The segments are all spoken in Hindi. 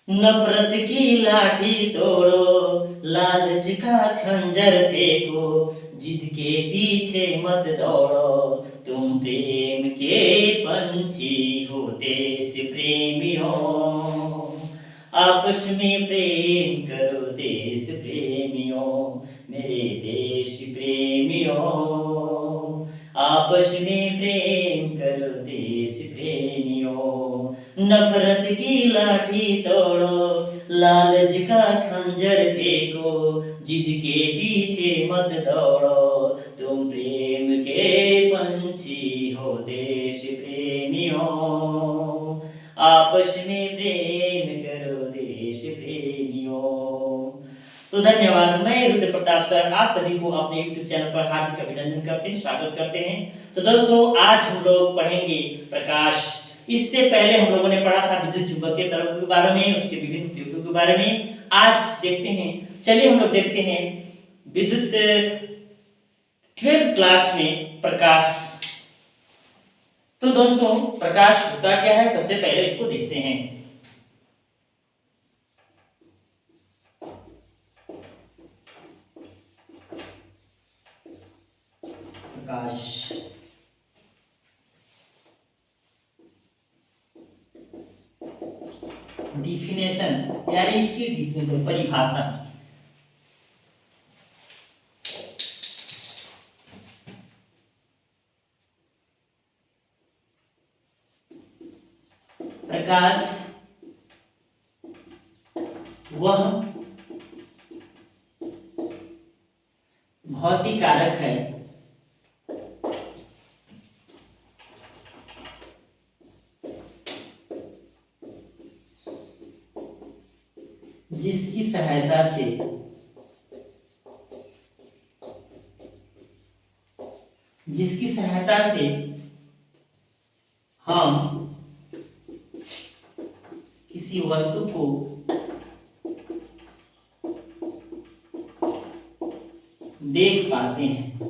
नफरत की लाठी तोड़ो, लालच का खंजर फेंको, जिद के पीछे मत दौड़ो, तुम प्रेम के पंछी हो देश प्रेमियों। आपस में प्रेम करो देश प्रेमियों, मेरे देश प्रेमियों। आपस में प्रेम करो देश प्रेमियों। नफरत की लाठी तोड़ो, लालच का खंजर फेंको, जिद के पीछे मत दौड़ो, तुम प्रेम के पंछी हो देश प्रेमियों। आपस में प्रेम करो देश प्रेमियों। तो धन्यवाद। मैं रुद्र प्रताप सर आप सभी को अपने YouTube चैनल पर हार्दिक अभिनंदन करते हैं, स्वागत करते हैं। तो दोस्तों आज हम लोग पढ़ेंगे प्रकाश। इससे पहले हम लोगों ने पढ़ा था विद्युत चुंबकीय तरंगों के बारे में, उसके विभिन्न उपयोगों के बारे में। आज देखते हैं, चलिए हम लोग देखते हैं विद्युत 12th क्लास में प्रकाश। तो दोस्तों प्रकाश होता क्या है, सबसे पहले इसको देखते हैं। प्रकाश डिफिनेशन यानी इसकी डिफिनेशन परिभाषा। प्रकाश वह भौतिक कारक है जिसकी सहायता से हम किसी वस्तु को देख पाते हैं।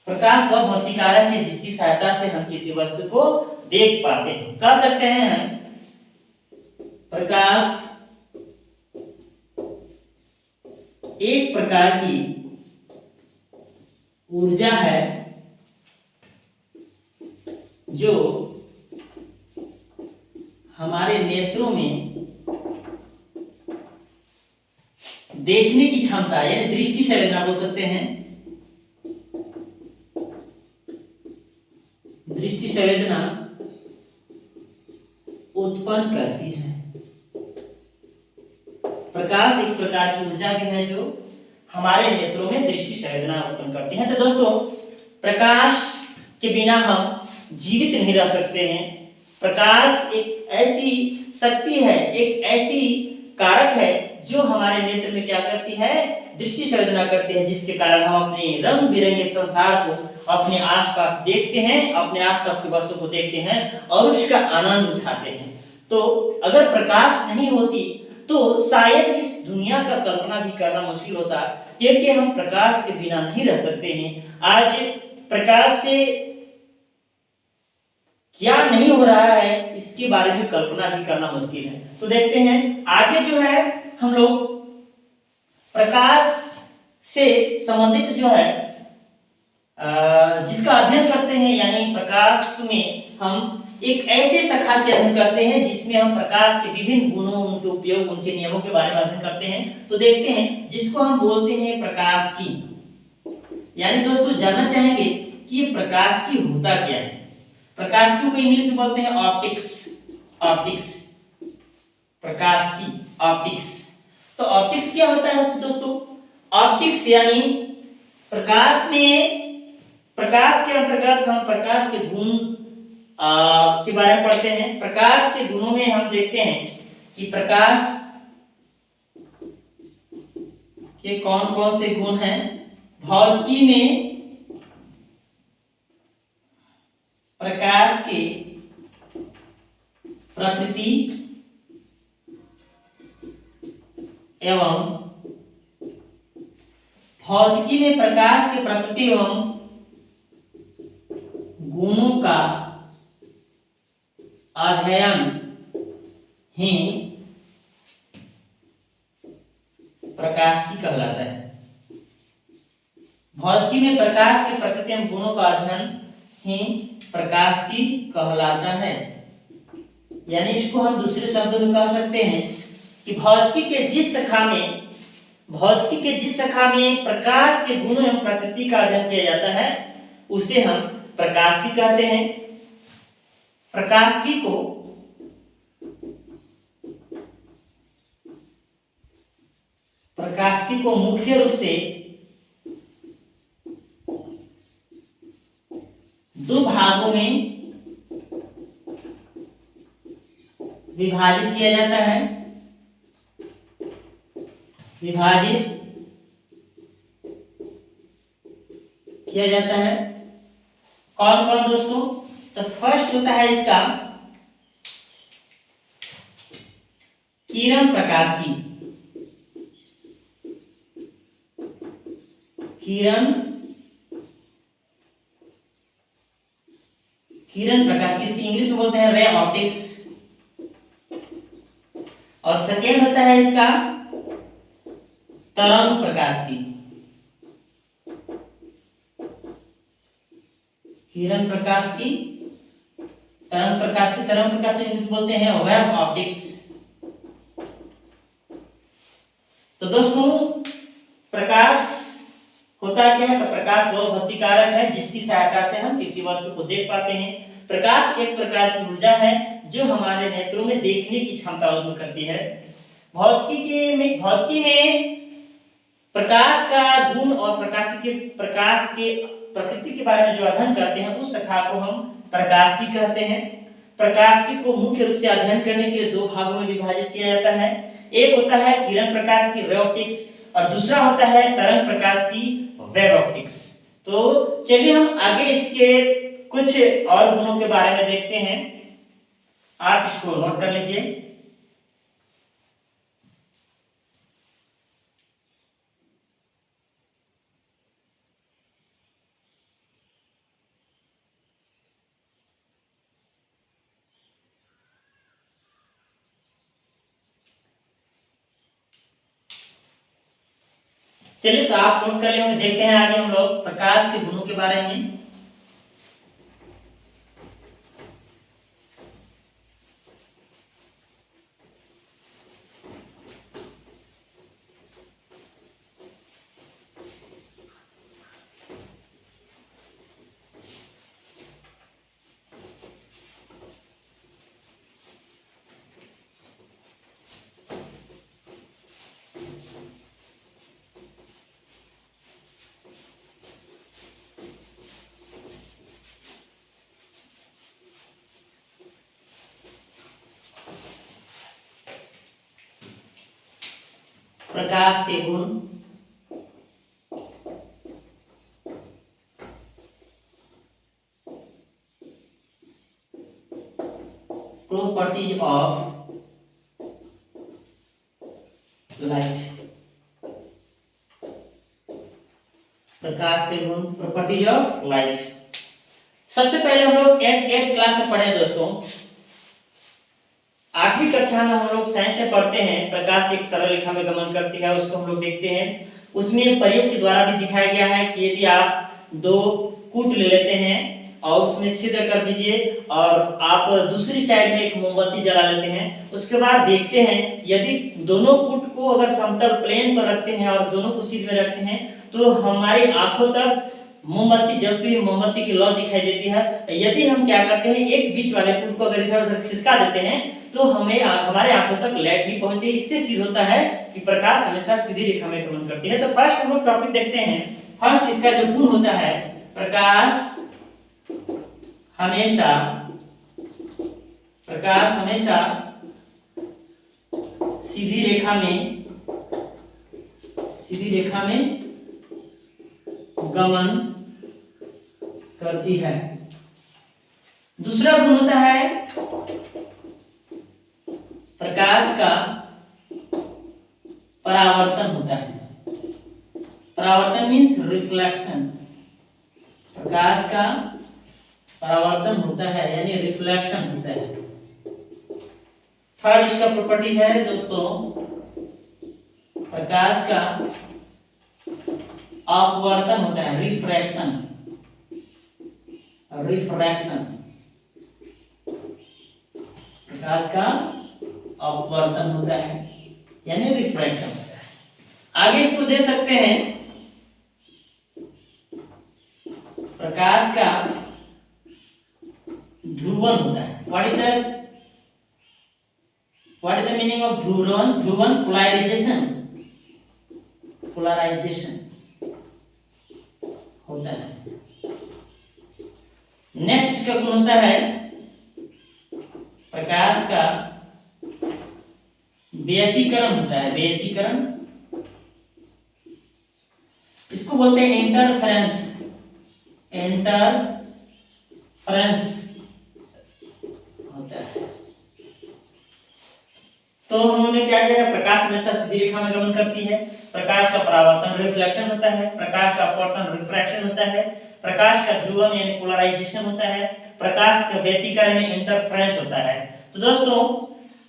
प्रकाश वह भौतिक कारक है जिसकी सहायता से हम किसी वस्तु को देख पाते हैं। कह सकते हैं प्रकाश एक प्रकार की ऊर्जा है जो हमारे नेत्रों में देखने की क्षमता यानी दृष्टि संवेदना बोल सकते हैं, दृष्टि संवेदना उत्पन्न करती है। प्रकाश एक प्रकार की ऊर्जा भी है जो हमारे नेत्रों में दृष्टि संवेदना उत्पन्न करती है। तो दोस्तों प्रकाश के बिना हम जीवित नहीं रह सकते हैं। प्रकाश एक ऐसी शक्ति है, एक ऐसी कारक है जो हमारे नेत्र में क्या करती है, दृष्टि संवेदना करती है, जिसके कारण हम अपने रंग बिरंगे संसार को अपने आसपास देखते हैं, अपने आसपास की वस्तु को देखते हैं और उसका आनंद उठाते हैं। तो अगर प्रकाश नहीं होती तो शायद इस दुनिया का कल्पना भी करना मुश्किल होता, क्योंकि हम प्रकाश के बिना नहीं रह सकते हैं। आज प्रकाश से क्या नहीं हो रहा है इसके बारे में कल्पना भी करना मुश्किल है। तो देखते हैं आगे जो है हम लोग प्रकाश से संबंधित जो है जिसका अध्ययन करते हैं, यानी प्रकाश में हम एक ऐसे शाखा के अध्ययन करते हैं जिसमें हम प्रकाश के विभिन्न गुणों, उनके उपयोग, उनके नियमों के बारे में अध्ययन करते हैं। तो देखते हैं जिसको हम बोलते हैं प्रकाश की, यानी दोस्तों जानना चाहेंगे कि ये प्रकाश की होता क्या है। प्रकाश को इंग्लिश में बोलते हैं ऑप्टिक्स। ऑप्टिक्स प्रकाश की ऑप्टिक्स। तो ऑप्टिक्स क्या होता है दोस्तों? ऑप्टिक्स यानी प्रकाश में, प्रकाश के अंतर्गत हम प्रकाश के गुण के बारे में पढ़ते हैं। प्रकाश के गुणों में हम देखते हैं कि प्रकाश के कौन कौन से गुण हैं। भौतिकी में प्रकाश के प्रकृति एवं भौतिकी में प्रकाश के प्रकृति एवं गुणों का अध्ययन ही प्रकाश की कहलाता है। भौतिकी में प्रकाश के प्रकृति एवं गुणों का अध्ययन ही प्रकाश की कहलाता है। यानी इसको हम दूसरे शब्दों में कह सकते हैं कि भौतिकी के जिस शाखा में प्रकाश के गुणों एवं प्रकृति का अध्ययन किया जाता है उसे हम प्रकाशिकी कहते हैं। प्रकाशिकी को मुख्य रूप से दो भागों में विभाजित किया जाता है। कौन कौन दोस्तों? तो फर्स्ट होता है इसका किरण प्रकाशिकी। किरण प्रकाशिकी, इसकी इंग्लिश में बोलते हैं रे ऑप्टिक्स। और सेकेंड होता है इसका तरंग प्रकाशिकी। किरण प्रकाशिकी, तरंग प्रकाशिकी इंग्लिश बोलते हैं वेव ऑप्टिक्स। तो दोस्तों प्रकाश होता क्या है? तो प्रकाश वह भौतिक कारक है जिसकी सहायता से हम किसी वस्तु को देख पाते हैं। प्रकाश एक प्रकार की ऊर्जा है जो हमारे नेत्रों में देखने की क्षमता उत्पन्न करती है। भौतिकी में प्रकाश का गुण और प्रकाश के प्रकृति के बारे में जो अध्ययन करते हैं उस शाखा को हम प्रकाशिकी कहते हैं। प्रकाशिकी को मुख्य रूप से अध्ययन करने के लिए दो भागों में विभाजित किया जाता है। एक होता है किरण प्रकाशिकी रे ऑप्टिक्स और दूसरा होता है तरंग प्रकाशिकी वेव ऑप्टिक्स। तो चलिए हम आगे इसके कुछ और गुणों के बारे में देखते हैं। आप इसको नोट कर लीजिए। चलिए तो आप नोट कर लेंगे। देखते हैं आगे हम लोग प्रकाश के गुणों के बारे में। प्रकाश के गुण। Properties of light. प्रकाश के गुण, प्रॉपर्टीज ऑफ लाइट। सबसे पहले हम लोग एट क्लास में पढ़े दोस्तों। 8वीं कक्षा में हम लोग साइंस में पढ़ते हैं प्रकाश एक सरल रेखा में गमन करती है, उसको हम लोग देखते हैं। उसमें प्रयोग के द्वारा भी दिखाया गया है कि यदि आप दो कूट ले लेते हैं और उसमें छिद्र कर दीजिए और आप दूसरी साइड में एक मोमबत्ती जला लेते हैं, उसके बाद देखते हैं यदि दोनों कूट को अगर समतल प्लेन पर रखते हैं और दोनों को सीध में रखते हैं तो हमारी आंखों तक मोमबत्ती जलती हुई मोमबत्ती की लौ दिखाई देती है। यदि हम क्या करते हैं एक बीच वाले कूट को अगर इधर उधर खिसका देते हैं तो हमें हमारे आंखों तक लाइट नहीं पहुंचती। इससे सिद्ध होता है कि प्रकाश हमेशा सीधी रेखा में गमन करती है। तो फर्स्ट हम लोग टॉपिक देखते हैं। फर्स्ट इसका जो गुण होता है, प्रकाश हमेशा सीधी रेखा में गमन करती है। दूसरा गुण होता है प्रकाश का परावर्तन होता है। परावर्तन मीन्स रिफ्लेक्शन। प्रकाश का परावर्तन होता है यानी रिफ्लेक्शन होता है। थर्ड इसका प्रॉपर्टी है दोस्तों, प्रकाश का अपवर्तन होता है, रिफ्रैक्शन। रिफ्रैक्शन, प्रकाश का अपवर्तन होता है यानी रिफ्रैक्शन होता है। आगे इसको दे सकते हैं, प्रकाश का ध्रुवन होता है। What is the meaning of ध्रुवन? ध्रुवन पोलराइजेशन, पोलराइजेशन होता है। नेक्स्ट इसका गुण होता है, प्रकाश का व्यतिकरण होता है, व्यतिकरण। इसको बोलते हैं इंटरफेरेंस, इंटरफेरेंस होता है। तो हमने क्या किया, प्रकाश हमेशा सीधी रेखा में गमन करती है, प्रकाश का परावर्तन रिफ्लेक्शन होता है, प्रकाश का अपवर्तन रिफ्रैक्शन होता है, प्रकाश का ध्रुवन यानी पोलराइजेशन होता है, प्रकाश का व्यतिकरण यानी इंटरफेरेंस होता है। तो दोस्तों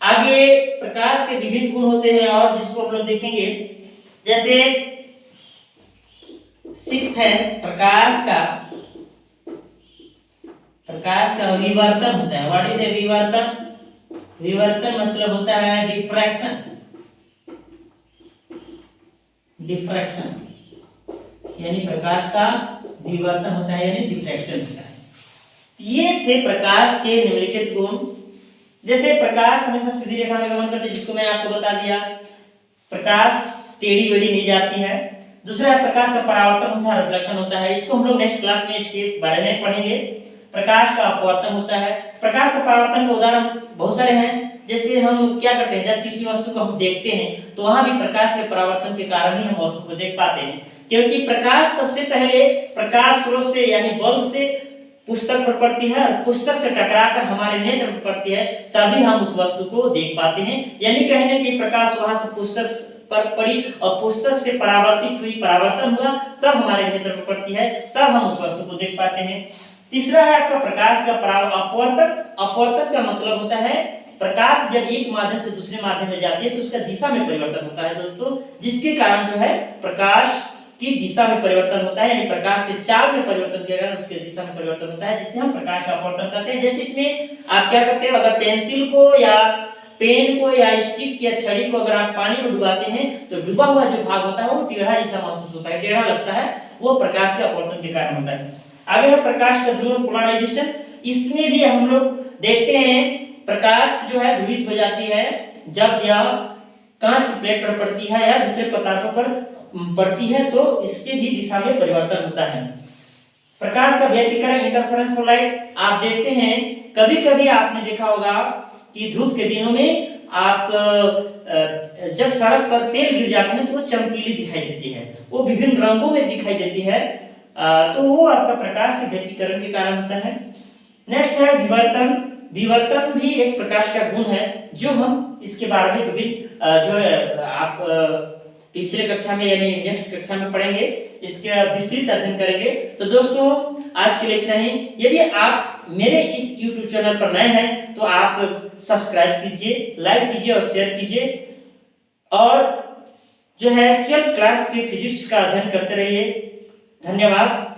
आगे प्रकाश के विभिन्न गुण होते हैं और जिसको हम लोग देखेंगे, जैसे सिक्स्थ है प्रकाश का विवर्तन होता है। व्हाट इज द विवर्तन? विवर्तन मतलब होता है डिफ्रैक्शन, डिफ्रैक्शन यानी प्रकाश का विवर्तन होता है यानी डिफ्रैक्शन होता है। ये थे प्रकाश के निम्नलिखित गुण। जैसे प्रकाश हमेशा सीधी रेखा में गमन करती है, जिसको मैं आपको बता दिया, प्रकाश टेढ़ी बेढ़ी नहीं जाती है। दूसरा प्रकाश का परावर्तन होता है, रिफ्लेक्शन होता है। इसको हम लोग नेक्स्ट क्लास में इसके बारे में पढ़ेंगे। प्रकाश का अपवर्तन होता है। प्रकाश का परावर्तन के उदाहरण बहुत सारे हैं। जैसे हम क्या करते हैं, जब किसी वस्तु को हम देखते हैं तो वहां भी प्रकाश के परावर्तन के कारण ही हम वस्तु को देख पाते हैं, क्योंकि प्रकाश सबसे पहले प्रकाश स्रोत से यानी बल्ब से पुस्तक पर पड़ती है और पुस्तक से टकराकर हमारे नेत्र पर पड़ती है, तभी हम उस वस्तु को देख पाते हैं। यानी कहने की प्रकाश वहां से पुस्तक पर पड़ी और पुस्तक से परावर्तित हुई, परावर्तन हुआ, तब हमारे नेत्र पर पड़ती है, तब हम उस वस्तु को देख पाते हैं। तीसरा है आपका प्रकाश का अपवर्तन। अपवर्तन का मतलब होता है प्रकाश जब एक माध्यम से दूसरे माध्यम में जाती है तो उसका दिशा में परिवर्तन होता है दोस्तों, जिसके कारण जो है प्रकाश की दिशा में परिवर्तन होता है, यानी प्रकाश के चाल में परिवर्तन के कारण उसके दिशा में परिवर्तन होता है, जिससे हम प्रकाश का अपवर्तन करते हैं। जैसे इसमें आप क्या करते हो, अगर पेंसिल को या पेन को या स्टिक या छड़ी को अगर आप पानी में डुबाते हैं तो डूबा हुआ जो भाग होता है वो टेढ़ा जैसा महसूस होता है, टेढ़ा लगता है, वो प्रकाश के अपवर्तन के कारण होता है। आगे है प्रकाश का ध्रुवन, पोलराइजेशन। इसमें भी हम लोग देखते हैं प्रकाश जो है ध्रुवित हो जाती है जब यह कांच की प्लेट पर पड़ती है या दूसरे पदार्थों पर पड़ती है, तो इसके भी दिशा में परिवर्तन होता है। प्रकाश का व्यतिकरण, इंटरफेरेंस ऑफ लाइट। आप देखते हैं कभी कभी आपने देखा होगा कि धूप के दिनों में आप जब सड़क पर तेल गिर जाते हैं तो वो चमकीली दिखाई देती है, वो विभिन्न रंगों में दिखाई देती है, तो वो आपका प्रकाश के व्यतिकरण के कारण होता है। नेक्स्ट है विवर्तन। विवर्तन भी एक प्रकाश का गुण है, जो हम इसके बारे में विभिन्न जो है आप पिछले कक्षा में यानी नेक्स्ट कक्षा में पढ़ेंगे, इसका विस्तृत अध्ययन करेंगे। तो दोस्तों आज के लिए इतना ही। यदि आप मेरे इस YouTube चैनल पर नए हैं तो आप सब्सक्राइब कीजिए, लाइक कीजिए और शेयर कीजिए, और जो है 12th क्लास के फिजिक्स का अध्ययन करते रहिए। धन्यवाद।